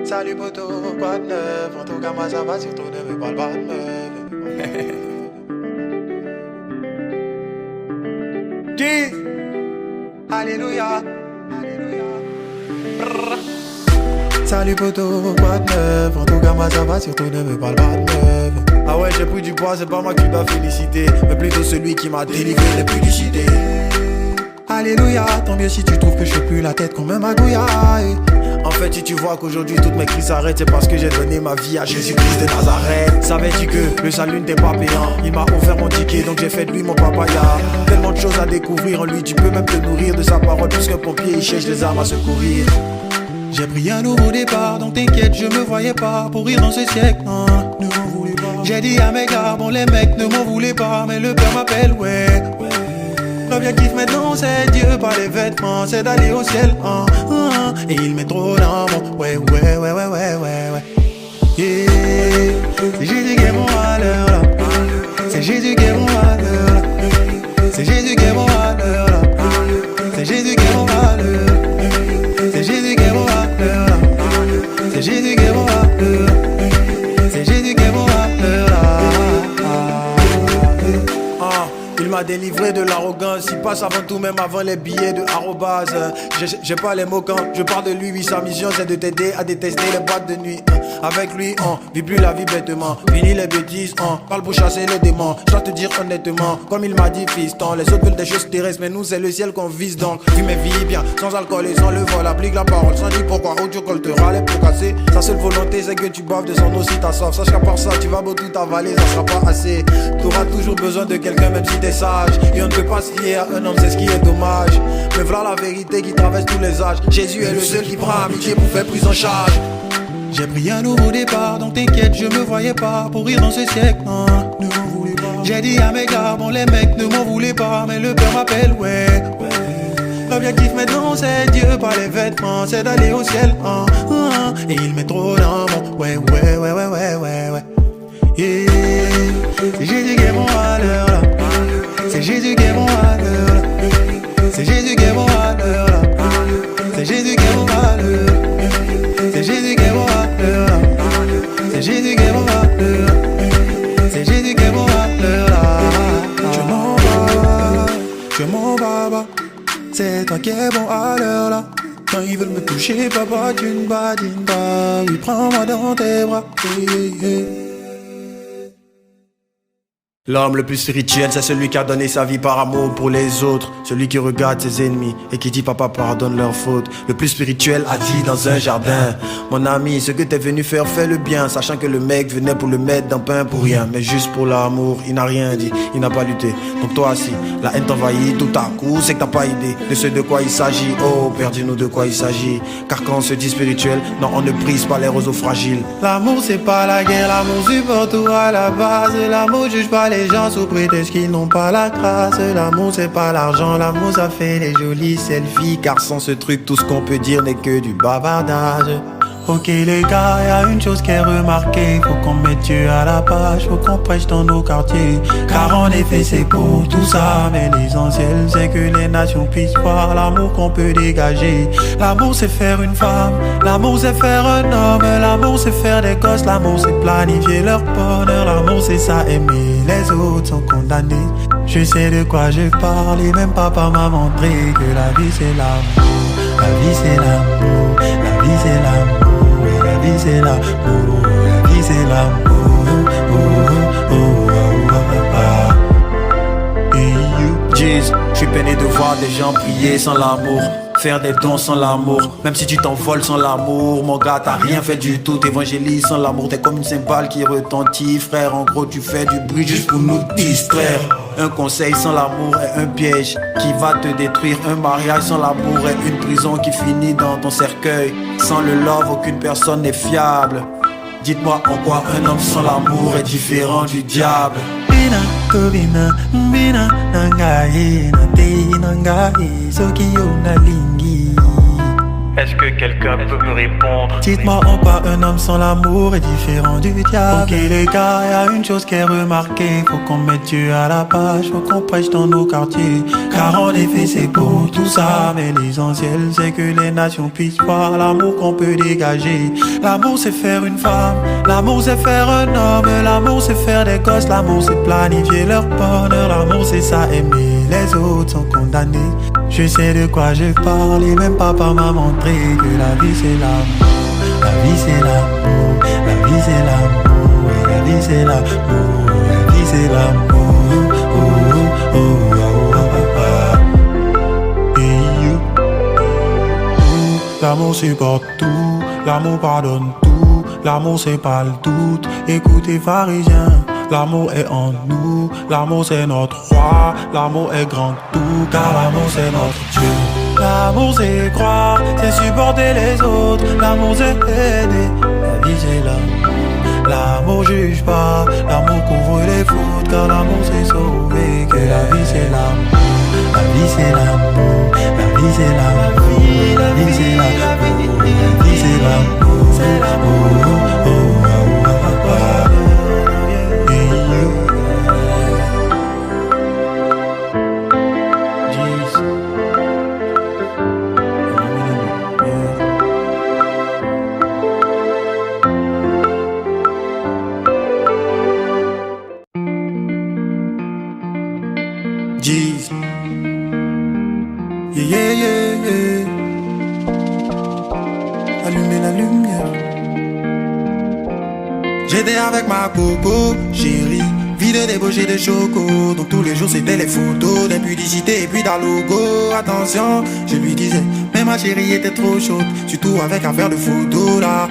Salut poto, quoi de neuf? En tout cas moi ça va, surtout ne me parle pas de meuf. Jeez. Alléluia, alléluia. Salut poto, quoi de neuf? En tout cas moi ça va, surtout ne me parle pas de meuf. Ah ouais, j'ai pris du poids, c'est pas moi qui dois féliciter, mais plutôt celui qui m'a délivré les publicités. Alléluia, tant mieux si tu trouves que je fais plus la tête comme un magouilla. En fait, si tu vois qu'aujourd'hui toutes mes crises s'arrêtent, c'est parce que j'ai donné ma vie à Jésus-Christ de Nazareth. Savais-tu que le salut n'était pas payant? Il m'a offert mon ticket, donc j'ai fait de lui mon papaya. Tellement de choses à découvrir en lui, tu peux même te nourrir de sa parole. Plus qu'un pompier, il cherche des armes à secourir. J'ai pris un nouveau départ, donc t'inquiète, je me voyais pas pourrir dans ce siècle, non, ne m'en voulez pas. J'ai dit à mes gars, bon les mecs ne m'en voulaient pas, mais le père m'appelle, ouais. L'objectif maintenant c'est Dieu, pas les vêtements, c'est d'aller au ciel, et il met trop d'amour, ouais. Yeah. C'est Jésus qui est mon malheur là. C'est Jésus qui est mon malheur là. C'est Jésus qui est mon malheur là. C'est Jésus qui est mon malheur. C'est Jésus qui est mon malheur là. C'est Jésus qui est mon malheur. C'est Jésus qui est mon malheur là. Il m'a délivré de l'arrogance, il passe avant tout, même avant les billets de arrobase. J'ai pas les mots quand je parle de lui, oui, sa mission c'est de t'aider à détester les boîtes de nuit. Avec lui, on vit plus la vie bêtement, fini les bêtises, on parle pour chasser les démons. Je dois te dire honnêtement, comme il m'a dit fiston, les autres veulent des choses terrestres, mais nous c'est le ciel qu'on vise donc. Vis mes vies bien, sans alcool et sans le vol, applique la parole, sans dire pourquoi autre chose te râle pour casser. Sa seule volonté c'est que tu boives de son eau si t'as soif. Sache qu'à part ça, tu vas beau tout avaler, ça sera pas assez. T'auras toujours besoin de quelqu'un même si t'es sage. Et on ne peut pas se fier à un homme, c'est ce qui est dommage. Mais voilà la vérité qui traverse tous les âges. Jésus est le seul qui prend amitié pour faire prise en charge. J'ai pris un nouveau départ, donc t'inquiète, je me voyais pas pourrir dans ce siècle, non, ne m'en voulez pas. J'ai dit à mes gars, bon les mecs ne m'en voulaient pas, mais le père m'appelle, ouais. L'objectif maintenant c'est Dieu, pas les vêtements, c'est d'aller au ciel, et il met trop d'amour, ouais. Yeah. C'est Jésus qui est mon malheur là. C'est Jésus qui est mon malheur là. C'est Jésus qui est mon malheur là. C'est Jésus qui est mon malheur. C'est Jésus qui est mon malheur là. C'est Jésus qui est mon malheur. C'est Jésus qui est mon malheur là. Je m'en bats. C'est toi qui es bon à l'heure là. Quand ils veulent me toucher, papa, tu ne badines pas. Oui, prends-moi dans tes bras. L'homme le plus spirituel, c'est celui qui a donné sa vie par amour pour les autres. Celui qui regarde ses ennemis et qui dit papa pardonne leurs fautes. Le plus spirituel a dit dans un jardin: mon ami, ce que t'es venu faire, fais le bien. Sachant que le mec venait pour le mettre dans pain pour rien, mais juste pour l'amour. Il n'a rien dit, il n'a pas lutté. Donc toi aussi, la haine t'envahit tout à coup. C'est que t'as pas idée de ce de quoi il s'agit. Oh, Père, dis-nous de quoi il s'agit. Car quand on se dit spirituel, non, on ne brise pas les roseaux fragiles. L'amour c'est pas la guerre, l'amour supporte tout à la base. L'amour juge pas les gens sous prétexte qu'ils n'ont pas la grâce. L'amour c'est pas l'argent, l'amour ça fait les jolies selfies. Car sans ce truc tout ce qu'on peut dire n'est que du bavardage. Ok les gars, y'a une chose qui est remarquée. Faut qu'on mette Dieu à la page, faut qu'on prêche dans nos quartiers. Car en effet c'est pour tout ça. Mais l'essentiel c'est que les nations puissent voir l'amour qu'on peut dégager. L'amour c'est faire une femme, l'amour c'est faire un homme. L'amour c'est faire des gosses, l'amour c'est planifier leur bonheur. L'amour c'est ça, aimer, les autres sont condamnés. Je sais de quoi je parle et même papa m'a montré que la vie c'est l'amour. La vie c'est l'amour, la vie c'est l'amour. La vie c'est l'amour, la vie c'est l'amour. Jeez, je suis peiné de voir des gens prier sans l'amour, faire des dons sans l'amour. Même si tu t'envoles sans l'amour, mon gars, t'as rien fait du tout. T'évangélises sans l'amour, t'es comme une cymbale qui retentit. Frère, en gros, tu fais du bruit juste pour nous distraire. Un conseil sans l'amour est un piège qui va te détruire. Un mariage sans l'amour est une prison qui finit dans ton cercueil. Sans le love, aucune personne n'est fiable. Dites-moi en quoi un homme sans l'amour est différent du diable. Bina, tobina, bina, nangaye, nate, nangaye, soki yo nalingi. Est-ce que quelqu'un peut me répondre? Dites-moi en quoi un homme sans l'amour est différent du diable. Ok les gars, y a une chose qui est remarquée. Faut qu'on mette Dieu à la page, faut qu'on prêche dans nos quartiers. Car en effet c'est beau tout ça, mais l'essentiel c'est que les nations puissent voir l'amour qu'on peut dégager. L'amour c'est faire une femme, l'amour c'est faire un homme, l'amour c'est faire des gosses, l'amour c'est planifier leur bonheur, l'amour c'est ça aimer, les autres sont condamnés. Je sais de quoi je parle et même papa m'a montré que la vie c'est l'amour, la vie c'est l'amour, la vie c'est l'amour, et la vie c'est l'amour, la vie c'est l'amour, oh, oh, oh, oh, oh, oh. Et you, l'amour supporte tout, l'amour pardonne tout, l'amour c'est pas le doute, écoutez pharisiens. L'amour est en nous, l'amour c'est notre roi, l'amour est grand tout, car l'amour c'est notre Dieu. L'amour c'est croire, c'est supporter les autres, l'amour c'est aider, la vie c'est l'amour. L'amour juge pas, l'amour couvre les fautes, car l'amour c'est sauver, que la vie c'est l'amour. La vie c'est l'amour, la vie c'est l'amour, la vie c'est l'amour, la vie c'est l'amour, oh, oh, oh, oh, oh. Jeez. Yeah, yeah, yeah, yeah. Allumez la lumière. J'étais avec ma coco, chérie. Vie de débauché de choco. Donc tous les jours c'était les photos d'impudicité et puis d'un logo. Attention, je lui disais, mais ma chérie était trop chaude. Surtout avec affaire de photos là.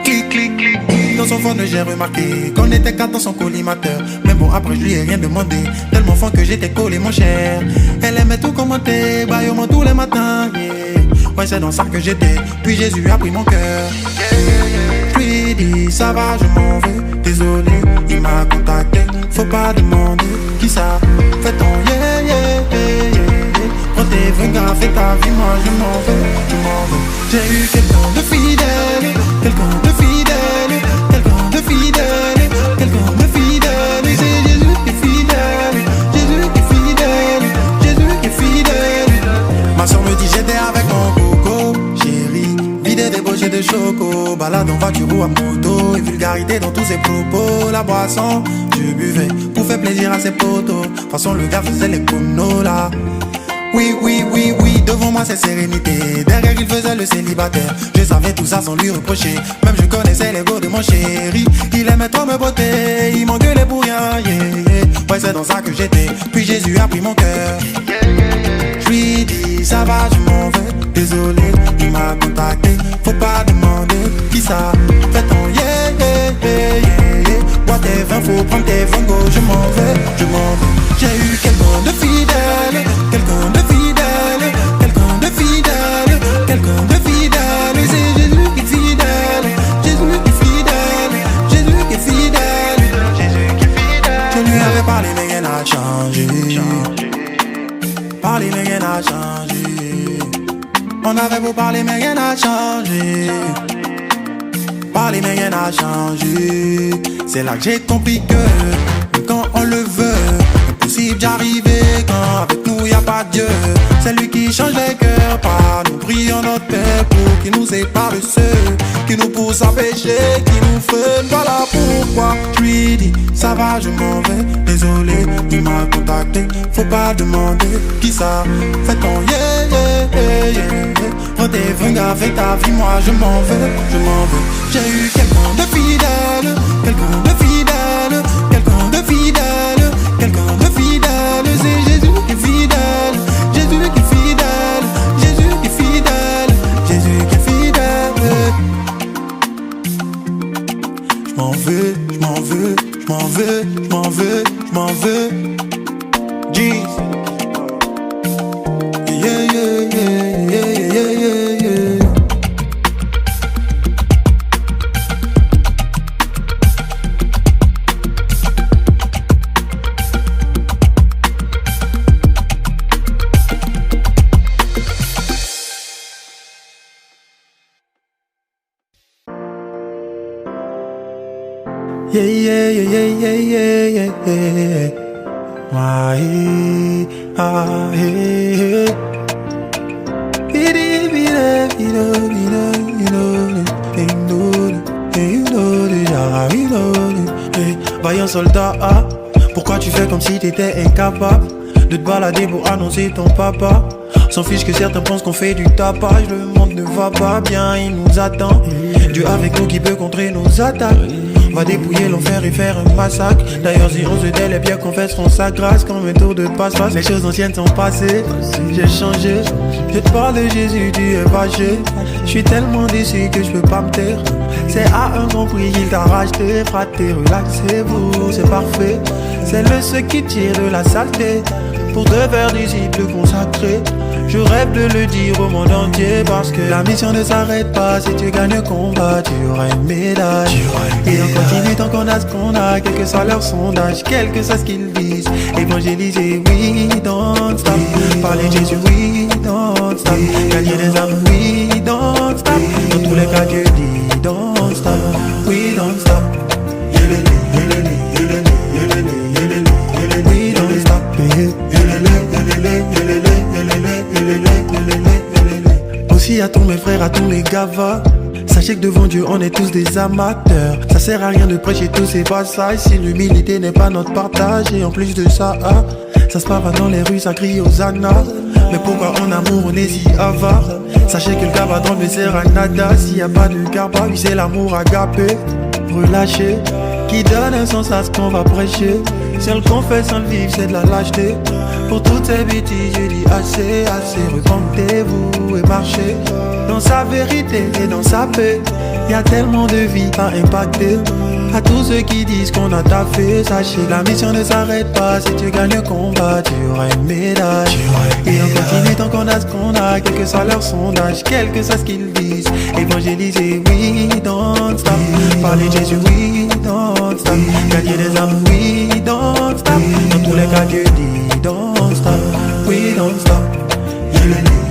Clic, clic, clic, clic. Dans son phone j'ai remarqué qu'on était quatre dans son collimateur. Mais bon après je lui ai rien demandé. Tellement fort que j'étais collé mon cher. Elle aimait tout commenter, baillement tous les matins, yeah. Ouais c'est dans ça que j'étais. Puis Jésus a pris mon cœur, yeah, yeah, yeah. Je lui ai dit ça va je m'en vais. Désolé il m'a contacté. Faut pas demander qui ça. Fais ton yeah yeah yeah yeah. Prends tes vingars, fais ta vie, moi je m'en vais, je m'en vais. J'ai eu quelqu'un de fidèle, quelqu'un de fidèle, quelqu'un de fidèle, quelqu'un de fidèle. Et c'est Jésus qui est fidèle, Jésus qui est fidèle, Jésus qui est fidèle. Ma soeur me dit j'étais avec mon coco, chérie, vide débauché de choco. Balade en voiture ou à moto, et vulgarité dans tous ses propos. La boisson, je buvais pour faire plaisir à ses potos. De toute façon le gars faisait les conos là. Oui, oui, oui, oui, devant moi c'est sérénité. Derrière il faisait le célibataire. Je savais tout ça sans lui reprocher. Même je connaissais l'ego de mon chéri. Il aimait trop me botter, il m'engueulait pour rien, yeah, yeah. Ouais c'est dans ça que j'étais. Puis Jésus a pris mon cœur, yeah, yeah, yeah. Je lui dis ça va je m'en vais. Désolé, il m'a contacté. Faut pas demander qui ça. Fais ton yeah, yeah, yeah, yeah, yeah. Bois tes vins, faut prendre tes vingos. Je m'en vais, je m'en vais. J'ai eu quelqu'un de fidèle, quelqu'un de fidèle, quelqu'un de fidèle, quelqu'un de fidèle. Et c'est Jésus qui est fidèle, Jésus qui est fidèle, Jésus qui est fidèle, Jésus qui est fidèle. Je lui avais parlé mais rien n'a changé. Parler mais rien n'a changé. On avait beau parler mais rien n'a changé. Parler mais rien n'a changé. C'est là que j'ai compris que quand on le veut, impossible d'y arriver quand avec nous y a pas Dieu. C'est lui qui change les cœurs, pas nous prions notre Père pour qu'il nous sépare de ceux qui nous poussent à pécher, qui nous freinent. Voilà pourquoi je lui dis ça va je m'en vais. Désolé il m'a contacté. Faut pas demander qui ça. Fais ton yeah yeah yeah yeah, yeah. Prends tes vingars, fais ta vie, moi je m'en vais, je m'en vais. J'ai eu quelqu'un de fidèle, quelqu'un de fidèle, quelqu'un de fidèle, quelqu'un de fidèle. C'est Jésus qui est fidèle, Jésus qui est fidèle, Jésus qui est fidèle, Jésus qui est fidèle. Je m'en veux, je m'en veux, je m'en veux, je m'en veux, je m'en veux. Jeez. Yeah, yeah, yeah, yeah, yeah, yeah, yeah. Yeah, yeah, yeah, yeah, yeah, yeah, yeah. Ah, eh, ah, eh, eh. Vaillant soldat, pourquoi tu fais comme si t'étais incapable de te balader pour annoncer ton papa? S'en fiche que certains pensent qu'on fait du tapage. Le monde ne va pas bien, il nous attend. Dieu avec nous qui peut contrer nos attaques. Va dépouiller l'enfer et faire un massacre. D'ailleurs si on se tait, les pierres confesseront sa grâce. Comme un tour de passe-passe, les choses anciennes sont passées. J'ai changé, je te parle de Jésus, tu es fâché. Je suis tellement déçu que je peux pas me taire. C'est à un bon prix qu'il t'a racheté. Fraté, relaxez-vous, c'est parfait. C'est le ce qui tire de la saleté pour te faire disciple consacré. Je rêve de le dire au monde entier parce que la mission ne s'arrête pas. Si tu gagnes le combat, tu auras une médaille. Et on continue tant qu'on a ce qu'on a, quel que soit leur sondage, quel que soit ce qu'ils disent. Évangéliser, oui, don't stop. Parler de Jésus, oui, don't stop. Gagner des âmes, oui, don't stop. Dans tous les cas, Dieu dit, don't stop. Oui, don't stop. We don't stop. Aussi à tous mes frères, à tous mes gavas, sachez que devant Dieu on est tous des amateurs. Ça sert à rien de prêcher tous ces passages si l'humilité n'est pas notre partage. Et en plus de ça, ça se passe dans les rues, ça crie aux Anna. Mais pourquoi en amour on est si avare? Sachez que le gabadon ne sert à nada. S'il n'y a pas de garba, oui c'est l'amour agapé, relâché, qui donne un sens à ce qu'on va prêcher. Celle qu'on fait sans le vivre, c'est de la lâcheté. Pour toutes ces bêtises, je dis assez, assez. Repentez-vous et marchez dans sa vérité et dans sa paix. Y a tellement de vies à impacter. À tous ceux qui disent qu'on a taffé, sachez, la mission ne s'arrête pas. Si tu gagnes le combat, tu auras une médaille. Et on continue tant qu'on a ce qu'on a, quel que soit leur sondage, quel que soit ce qu'ils disent. Évangéliser, oui, don't stop. Parler de Jésus, oui, don't stop. Gagner des âmes, oui, don't stop. Dans tous les cas, Dieu dit, don't stop. We don't stop. We don't stop.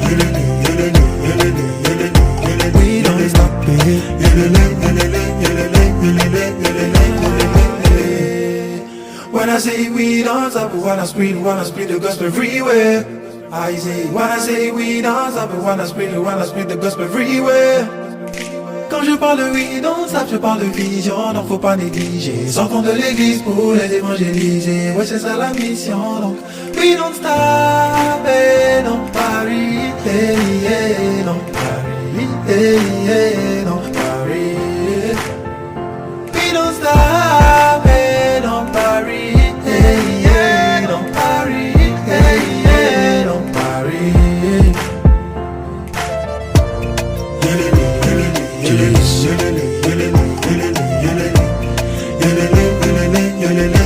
When I say we don't stop, wanna spread the gospel everywhere. I say, when I say we don't stop, wanna spread the gospel everywhere. Quand je parle de we don't stop, je parle de vision, donc faut pas négliger. Sortons de l'église pour les évangéliser, ouais c'est ça la mission, donc we don't stop, et non Paris, et non Paris, et non Paris. We don't stop, et non Paris, et non Paris, et non Paris. Yelele, yelele, yelele, yelele, yelele, yelele, yelele, yelele.